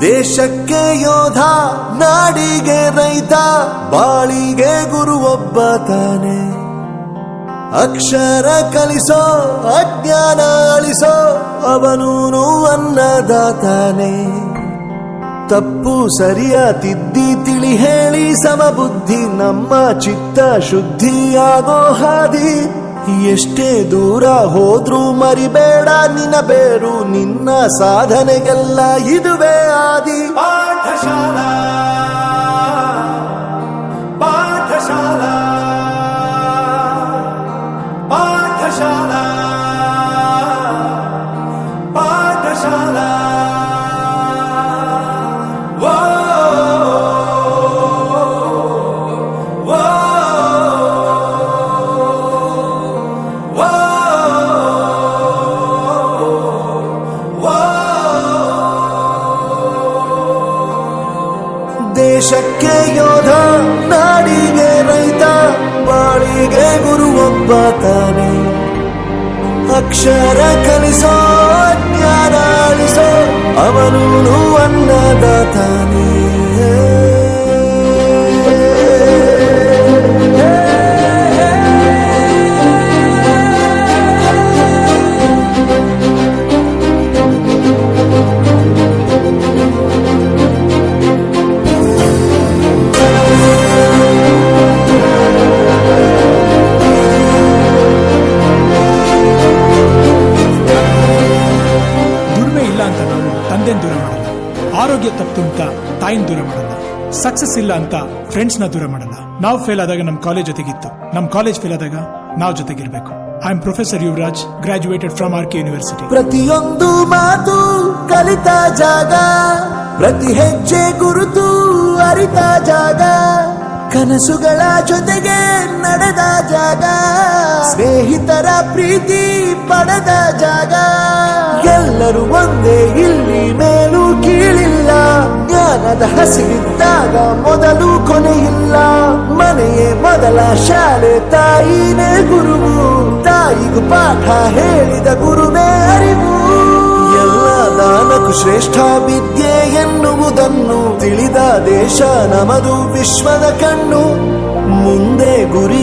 ದೇಶಕ್ಕೆ ಯೋಧ, ನಾಡಿಗೆ ರೈತ, ಬಾಳಿಗೆ ಗುರು ಒಬ್ಬ ತಾನೆ. ಅಕ್ಷರ ಕಲಿಸೋ, ಅಜ್ಞಾನ ಅಳಿಸೋ, ಅವನೂನು ಅನ್ನದಾತಾನೆ. ತಪ್ಪು ಸರಿಯ ತಿದ್ದಿ ತಿಳಿ ಹೇಳಿ ಸಮಬುದ್ಧಿ ನಮ್ಮ ಚಿತ್ತ ಶುದ್ಧಿಯಾಗೋ ಹಾದಿ. ಎಷ್ಟೇ ದೂರ ಹೋದ್ರೂ ಮರಿಬೇಡ ನಿನ್ನ ಬೇರು, ನಿನ್ನ ಸಾಧನೆಗೆಲ್ಲ ಇದುವೇ ಆದಿ. ಪಾಠಶಾಲಾ ಪಾಠಶಾಲಾ ಪಾಠಶಾಲಾ ಪಾಠಶಾಲಾ. ದೇಶಕ್ಕೆ ಯೋಧ, ನಾಡಿಗೆ ರೈತ, ಬಾಳಿಗೆ ಗುರು ಒಬ್ಬ ತಾನೆ. ಅಕ್ಷರ ಕಲಿಸೋ, ಜ್ಞಾನ ಅಳಿಸೋ, ಅವನೂನು ಅನ್ನದಾತಾನೆ. ದೂರ ಮಾಡಲ್ಲ, ಆರೋಗ್ಯ ತಪ್ಪು ಅಂತ ತಾಯಿನ ದೂರ ಮಾಡಲ್ಲ, ಸಕ್ಸಸ್ ಇಲ್ಲ ಅಂತ ಫ್ರೆಂಡ್ಸ್ ನ ದೂರ ಮಾಡಲ್ಲ. ನಾವು ಫೇಲ್ ಆದಾಗ ನಮ್ ಕಾಲೇಜ್ ಜೊತೆಗಿತ್ತು, ನಮ್ ಕಾಲೇಜ್ ಫೇಲ್ ಆದಾಗ ನಾವು ಜೊತೆಗಿರ್ಬೇಕು. I am professor Yuvaraj, graduated from RK university. ಪ್ರತಿಯೊಂದು ಮಾತು ಕಲಿತ ಜಾಗ, ಪ್ರತಿ ಹೆಜ್ಜೆ ಗುರುತು ಅರಿತ ಜಾಗ, ಕನಸುಗಳ ಜೊತೆಗೆ ನಡೆದ ಜಾಗ, ಸ್ನೇಹಿತರ ಪ್ರೀತಿ ಪಡೆದ ಜಾಗ. ಎಲ್ಲರೂ ಒಂದೇ, ಇಲ್ಲಿ ಮೇಲೂ ಕೀಳಿಲ್ಲ, ಜ್ಞಾನದ ಹಸಿವಿದ್ದಾಗ ಮೊದಲು ಕೊನೆಯಿಲ್ಲ. ಮನೆಯೇ ಮೊದಲ ಶಾಲೆ, ತಾಯಿನೇ ಗುರುವು, ತಾಯಿಗೂ ಪಾಠ ಹೇಳಿದ ಗುರುವೇ ಅರಿವು. ಎಲ್ಲ ದಾನಕ್ಕೂ ಶ್ರೇಷ್ಠ ವಿದ್ಯೆ ಎನ್ನುವುದನ್ನು ತಿಳಿದ ದೇಶ ನಮದು, ವಿಶ್ವದ ಕಣ್ಣು. ಮುಂದೆ ಗುರಿ